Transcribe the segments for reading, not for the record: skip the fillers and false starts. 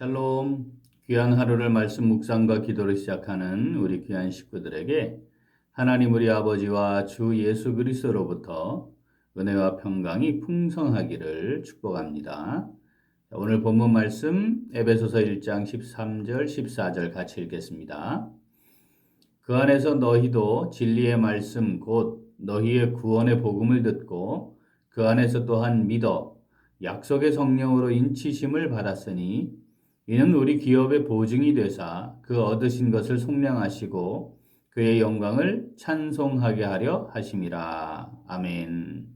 샬롬, 귀한 하루를 말씀 묵상과 기도를 시작하는 우리 귀한 식구들에게 하나님 우리 아버지와 주 예수 그리스도로부터 은혜와 평강이 풍성하기를 축복합니다. 오늘 본문 말씀 에베소서 1장 13절 14절 같이 읽겠습니다. 그 안에서 너희도 진리의 말씀 곧 너희의 구원의 복음을 듣고 그 안에서 또한 믿어 약속의 성령으로 인치심을 받았으니 이는 우리 기업의 보증이 되사 그 얻으신 것을 속량하시고 그의 영광을 찬송하게 하려 하심이라. 아멘.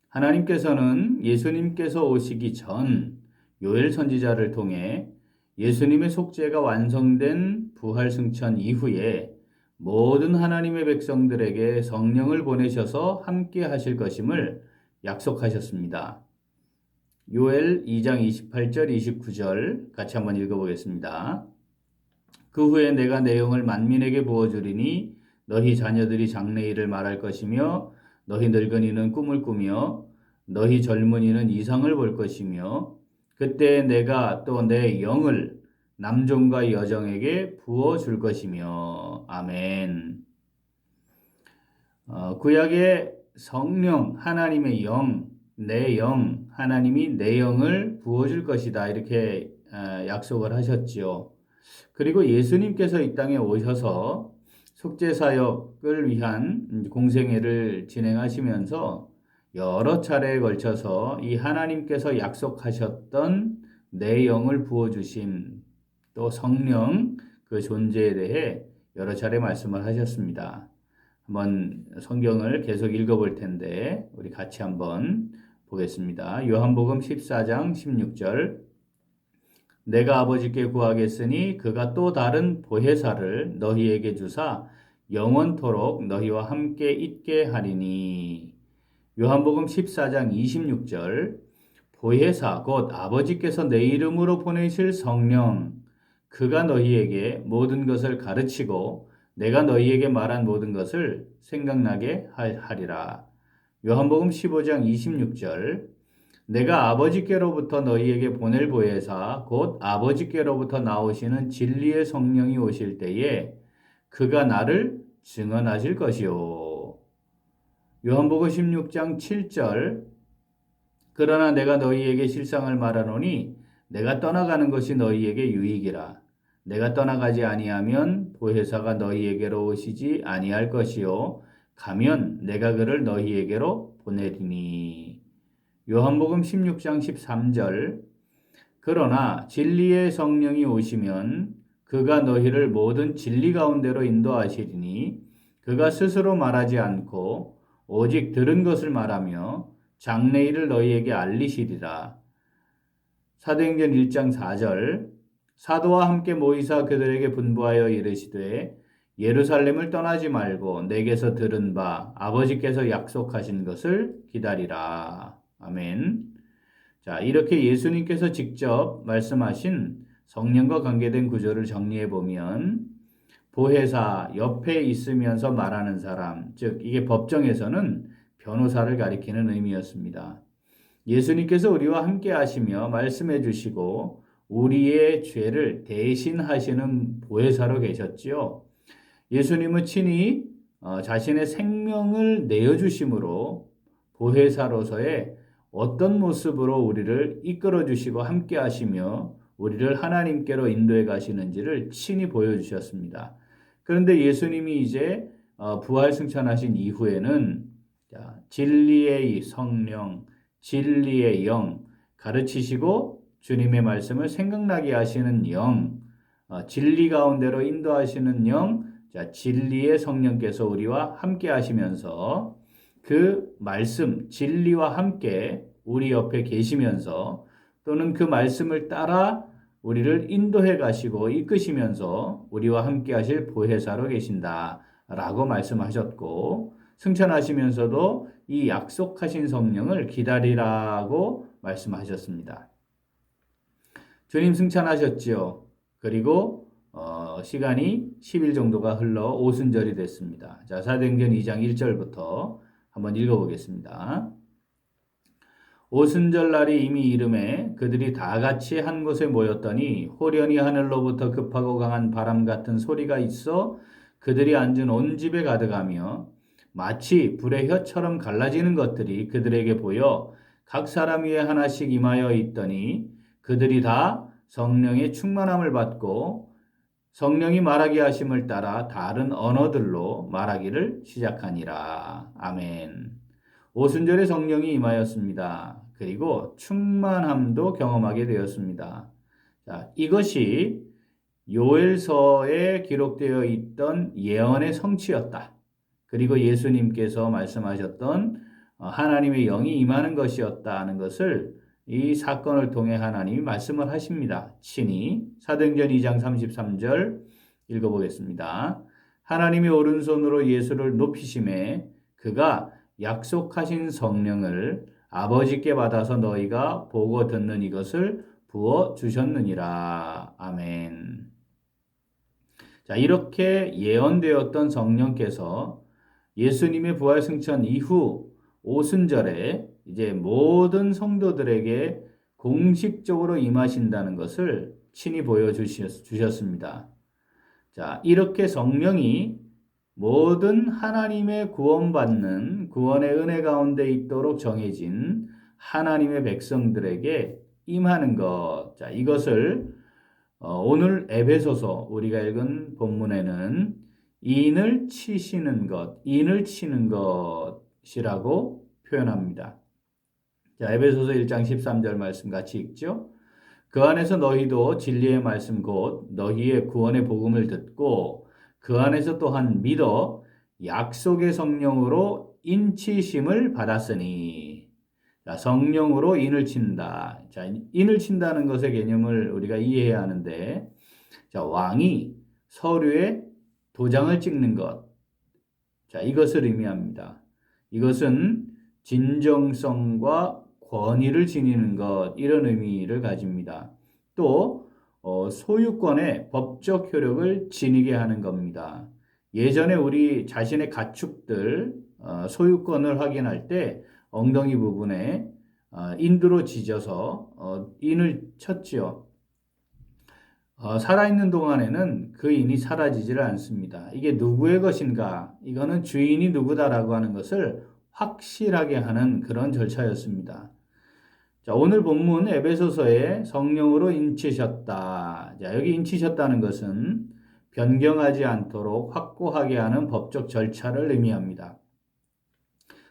하나님께서는 예수님께서 오시기 전 요엘 선지자를 통해 예수님의 속죄가 완성된 부활 승천 이후에 모든 하나님의 백성들에게 성령을 보내셔서 함께 하실 것임을 약속하셨습니다. 요엘 2장 28절 29절 같이 한번 읽어보겠습니다. 그 후에 내가 내 영을 만민에게 부어주리니 너희 자녀들이 장래일을 말할 것이며 너희 늙은이는 꿈을 꾸며 너희 젊은이는 이상을 볼 것이며 그때 내가 또 내 영을 남종과 여종에게 부어줄 것이며 아멘. 구약의 성령 하나님의 영, 내 영, 하나님이 내 영을 부어줄 것이다 이렇게 약속을 하셨지요. 그리고 예수님께서 이 땅에 오셔서 속죄사역을 위한 공생애를 진행하시면서 여러 차례에 걸쳐서 이 하나님께서 약속하셨던 내 영을 부어주심 또 성령 그 존재에 대해 여러 차례 말씀을 하셨습니다. 한번 성경을 계속 읽어볼 텐데 우리 같이 한번 보겠습니다. 요한복음 14장 16절 내가 아버지께 구하겠으니 그가 또 다른 보혜사를 너희에게 주사 영원토록 너희와 함께 있게 하리니. 요한복음 14장 26절 보혜사 곧 아버지께서 내 이름으로 보내실 성령 그가 너희에게 모든 것을 가르치고 내가 너희에게 말한 모든 것을 생각나게 하리라. 요한복음 15장 26절 내가 아버지께로부터 너희에게 보낼 보혜사 곧 아버지께로부터 나오시는 진리의 성령이 오실 때에 그가 나를 증언하실 것이요. 요한복음 16장 7절 그러나 내가 너희에게 실상을 말하노니 내가 떠나가는 것이 너희에게 유익이라. 내가 떠나가지 아니하면 보혜사가 너희에게로 오시지 아니할 것이요 가면 내가 그를 너희에게로 보내리니. 요한복음 16장 13절 그러나 진리의 성령이 오시면 그가 너희를 모든 진리 가운데로 인도하시리니 그가 스스로 말하지 않고 오직 들은 것을 말하며 장래일을 너희에게 알리시리라. 사도행전 1장 4절 사도와 함께 모이사 그들에게 분부하여 이르시되 예루살렘을 떠나지 말고 내게서 들은 바 아버지께서 약속하신 것을 기다리라. 아멘. 자, 이렇게 예수님께서 직접 말씀하신 성령과 관계된 구조를 정리해 보면 보혜사 옆에 있으면서 말하는 사람, 즉 이게 법정에서는 변호사를 가리키는 의미였습니다. 예수님께서 우리와 함께 하시며 말씀해 주시고 우리의 죄를 대신하시는 보혜사로 계셨지요. 예수님은 친히 자신의 생명을 내어주심으로 보혜사로서의 어떤 모습으로 우리를 이끌어 주시고 함께 하시며 우리를 하나님께로 인도해 가시는지를 친히 보여주셨습니다. 그런데 예수님이 이제 부활 승천하신 이후에는 진리의 성령, 진리의 영, 가르치시고 주님의 말씀을 생각나게 하시는 영, 진리 가운데로 인도하시는 영, 진리의 성령께서 우리와 함께 하시면서 그 말씀, 진리와 함께 우리 옆에 계시면서 또는 그 말씀을 따라 우리를 인도해 가시고 이끄시면서 우리와 함께 하실 보혜사로 계신다라고 말씀하셨고 승천하시면서도 이 약속하신 성령을 기다리라고 말씀하셨습니다. 주님 승천하셨지요. 그리고 시간이 10일 정도가 흘러 오순절이 됐습니다. 자, 사도행전 2장 1절부터 한번 읽어보겠습니다. 오순절 날이 이미 이름에 그들이 다 같이 한 곳에 모였더니 호련히 하늘로부터 급하고 강한 바람 같은 소리가 있어 그들이 앉은 온 집에 가득하며 마치 불의 혀처럼 갈라지는 것들이 그들에게 보여 각 사람 위에 하나씩 임하여 있더니 그들이 다 성령의 충만함을 받고 성령이 말하게 하심을 따라 다른 언어들로 말하기를 시작하니라. 아멘. 오순절에 성령이 임하였습니다. 그리고 충만함도 경험하게 되었습니다. 자, 이것이 요엘서에 기록되어 있던 예언의 성취였다. 그리고 예수님께서 말씀하셨던 하나님의 영이 임하는 것이었다는 것을 이 사건을 통해 하나님이 말씀을 하십니다. 친히 사도행전 2장 33절 읽어보겠습니다. 하나님이 오른손으로 예수를 높이심에 그가 약속하신 성령을 아버지께 받아서 너희가 보고 듣는 이것을 부어 주셨느니라. 아멘. 자, 이렇게 예언되었던 성령께서 예수님의 부활 승천 이후 오순절에 이제 모든 성도들에게 공식적으로 임하신다는 것을 친히 보여주셨습니다. 자, 이렇게 성령이 모든 하나님의 구원받는 구원의 은혜 가운데 있도록 정해진 하나님의 백성들에게 임하는 것. 자, 이것을 오늘 에베소서 우리가 읽은 본문에는 인을 치시는 것, 인을 치는 것이라고 표현합니다. 자, 에베소서 1장 13절 말씀 같이 읽죠. 그 안에서 너희도 진리의 말씀 곧 너희의 구원의 복음을 듣고 그 안에서 또한 믿어 약속의 성령으로 인치심을 받았으니. 자, 성령으로 인을 친다. 자, 인을 친다는 것의 개념을 우리가 이해해야 하는데, 자, 왕이 서류에 도장을 찍는 것. 자, 이것을 의미합니다. 이것은 진정성과 권위를 지니는 것, 이런 의미를 가집니다. 또 소유권의 법적 효력을 지니게 하는 겁니다. 예전에 우리 자신의 가축들 소유권을 확인할 때 엉덩이 부분에 인두로 지져서 인을 쳤지요. 살아있는 동안에는 그 인이 사라지지를 않습니다. 이게 누구의 것인가? 이거는 주인이 누구다라고 하는 것을 확실하게 하는 그런 절차였습니다. 자, 오늘 본문 에베소서에 성령으로 인치셨다. 자, 여기 인치셨다는 것은 변경하지 않도록 확고하게 하는 법적 절차를 의미합니다.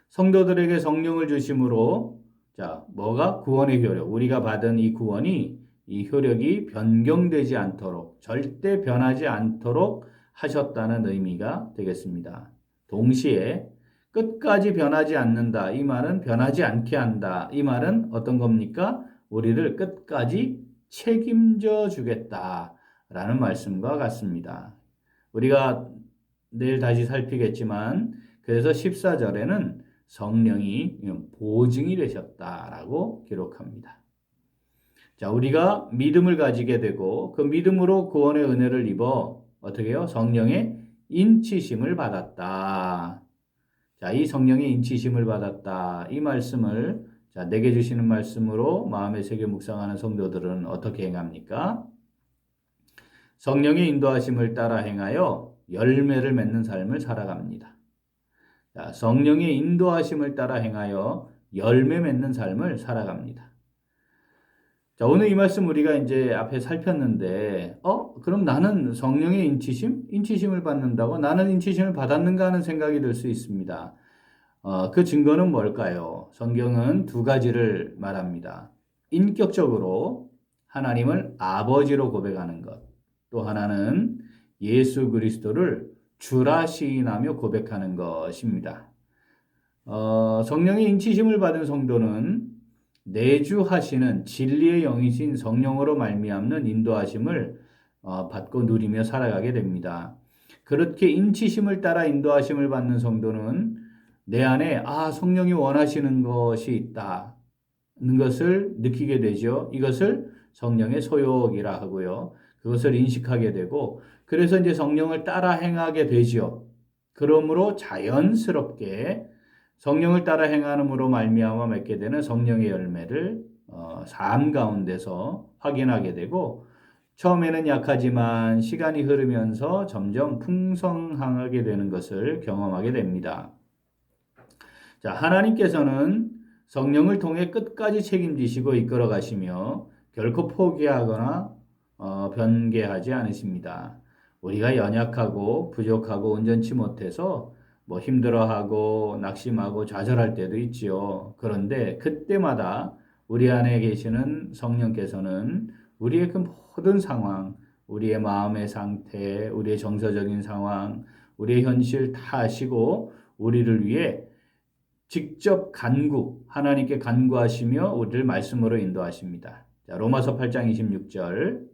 성도들에게 성령을 주심으로 자, 뭐가 구원의 효력, 우리가 받은 이 구원이 이 효력이 변경되지 않도록 절대 변하지 않도록 하셨다는 의미가 되겠습니다. 동시에 끝까지 변하지 않는다. 이 말은 변하지 않게 한다. 이 말은 어떤 겁니까? 우리를 끝까지 책임져 주겠다라는 말씀과 같습니다. 우리가 내일 다시 살피겠지만 그래서 14절에는 성령이 보증이 되셨다라고 기록합니다. 자, 우리가 믿음을 가지게 되고 그 믿음으로 구원의 은혜를 입어 어떻게 해요? 성령의 인치심을 받았다. 자, 이 성령의 인치심을 받았다. 이 말씀을 자, 내게 주시는 말씀으로 마음에 새겨 묵상하는 성도들은 어떻게 행합니까? 성령의 인도하심을 따라 행하여 열매를 맺는 삶을 살아갑니다. 자, 성령의 인도하심을 따라 행하여 열매 맺는 삶을 살아갑니다. 자, 오늘 이 말씀 우리가 이제 앞에 살폈는데, 그럼 나는 성령의 인치심을 받는다고? 나는 인치심을 받았는가 하는 생각이 들 수 있습니다. 그 증거는 뭘까요? 성경은 두 가지를 말합니다. 인격적으로 하나님을 아버지로 고백하는 것. 또 하나는 예수 그리스도를 주라 시인하며 고백하는 것입니다. 성령의 인치심을 받은 성도는 내주하시는 진리의 영이신 성령으로 말미암는 인도하심을 받고 누리며 살아가게 됩니다. 그렇게 인치심을 따라 인도하심을 받는 성도는 내 안에 성령이 원하시는 것이 있다는 것을 느끼게 되죠. 이것을 성령의 소욕이라 하고요. 그것을 인식하게 되고 그래서 이제 성령을 따라 행하게 되지요. 그러므로 자연스럽게 성령을 따라 행함으로 말미암아 맺게 되는 성령의 열매를 삶 가운데서 확인하게 되고 처음에는 약하지만 시간이 흐르면서 점점 풍성하게 되는 것을 경험하게 됩니다. 자, 하나님께서는 성령을 통해 끝까지 책임지시고 이끌어 가시며 결코 포기하거나 변개하지 않으십니다. 우리가 연약하고 부족하고 온전치 못해서 힘들어하고 낙심하고 좌절할 때도 있지요. 그런데 그때마다 우리 안에 계시는 성령께서는 우리의 그 모든 상황, 우리의 마음의 상태, 우리의 정서적인 상황, 우리의 현실 다 아시고 우리를 위해 직접 하나님께 간구하시며 우리를 말씀으로 인도하십니다. 자, 로마서 8장 26절.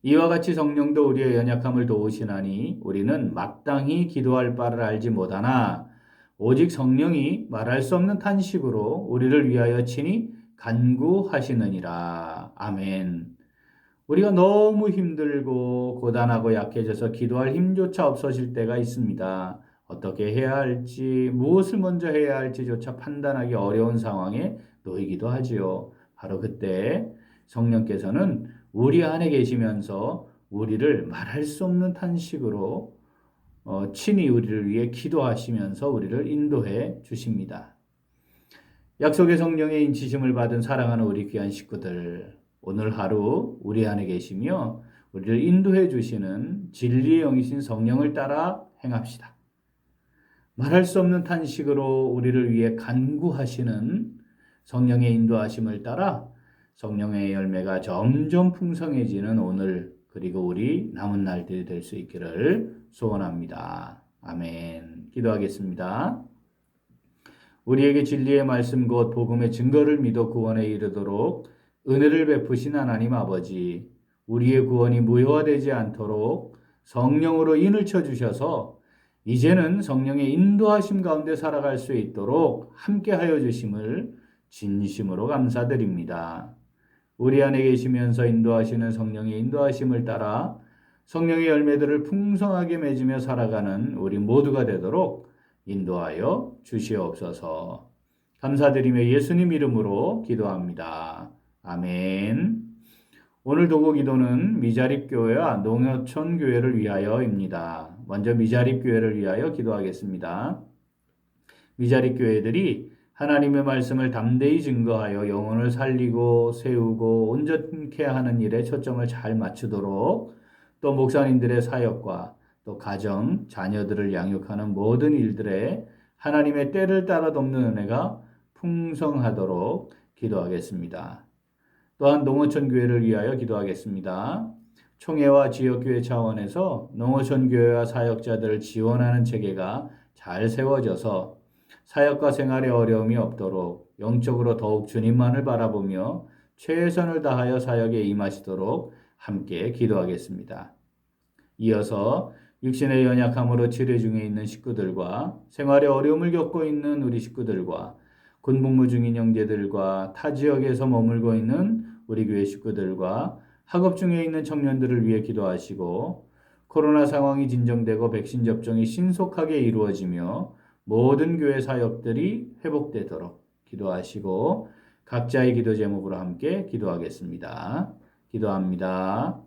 이와 같이 성령도 우리의 연약함을 도우시나니 우리는 마땅히 기도할 바를 알지 못하나 오직 성령이 말할 수 없는 탄식으로 우리를 위하여 친히 간구하시느니라. 아멘. 우리가 너무 힘들고 고단하고 약해져서 기도할 힘조차 없어질 때가 있습니다. 어떻게 해야 할지, 무엇을 먼저 해야 할지조차 판단하기 어려운 상황에 놓이기도 하지요. 바로 그때 성령께서는 우리 안에 계시면서 우리를 말할 수 없는 탄식으로 친히 우리를 위해 기도하시면서 우리를 인도해 주십니다. 약속의 성령의 인치심을 받은 사랑하는 우리 귀한 식구들, 오늘 하루 우리 안에 계시며 우리를 인도해 주시는 진리의 영이신 성령을 따라 행합시다. 말할 수 없는 탄식으로 우리를 위해 간구하시는 성령의 인도하심을 따라 성령의 열매가 점점 풍성해지는 오늘 그리고 우리 남은 날들이 될 수 있기를 소원합니다. 아멘. 기도하겠습니다. 우리에게 진리의 말씀 곧 복음의 증거를 믿어 구원에 이르도록 은혜를 베푸신 하나님 아버지, 우리의 구원이 무효화되지 않도록 성령으로 인을 쳐주셔서 이제는 성령의 인도하심 가운데 살아갈 수 있도록 함께하여 주심을 진심으로 감사드립니다. 우리 안에 계시면서 인도하시는 성령의 인도하심을 따라 성령의 열매들을 풍성하게 맺으며 살아가는 우리 모두가 되도록 인도하여 주시옵소서. 감사드리며 예수님 이름으로 기도합니다. 아멘. 오늘 도구 기도는 미자립교회와 농어촌교회를 위하여입니다. 먼저 미자립교회를 위하여 기도하겠습니다. 미자립교회들이 하나님의 말씀을 담대히 증거하여 영혼을 살리고 세우고 온전케 하는 일에 초점을 잘 맞추도록 또 목사님들의 사역과 또 가정, 자녀들을 양육하는 모든 일들에 하나님의 때를 따라 돕는 은혜가 풍성하도록 기도하겠습니다. 또한 농어촌 교회를 위하여 기도하겠습니다. 총회와 지역교회 차원에서 농어촌 교회와 사역자들을 지원하는 체계가 잘 세워져서 사역과 생활에 어려움이 없도록 영적으로 더욱 주님만을 바라보며 최선을 다하여 사역에 임하시도록 함께 기도하겠습니다. 이어서 육신의 연약함으로 치료 중에 있는 식구들과 생활에 어려움을 겪고 있는 우리 식구들과 군복무 중인 형제들과 타 지역에서 머물고 있는 우리 교회 식구들과 학업 중에 있는 청년들을 위해 기도하시고 코로나 상황이 진정되고 백신 접종이 신속하게 이루어지며 모든 교회 사역들이 회복되도록 기도하시고 각자의 기도 제목으로 함께 기도하겠습니다. 기도합니다.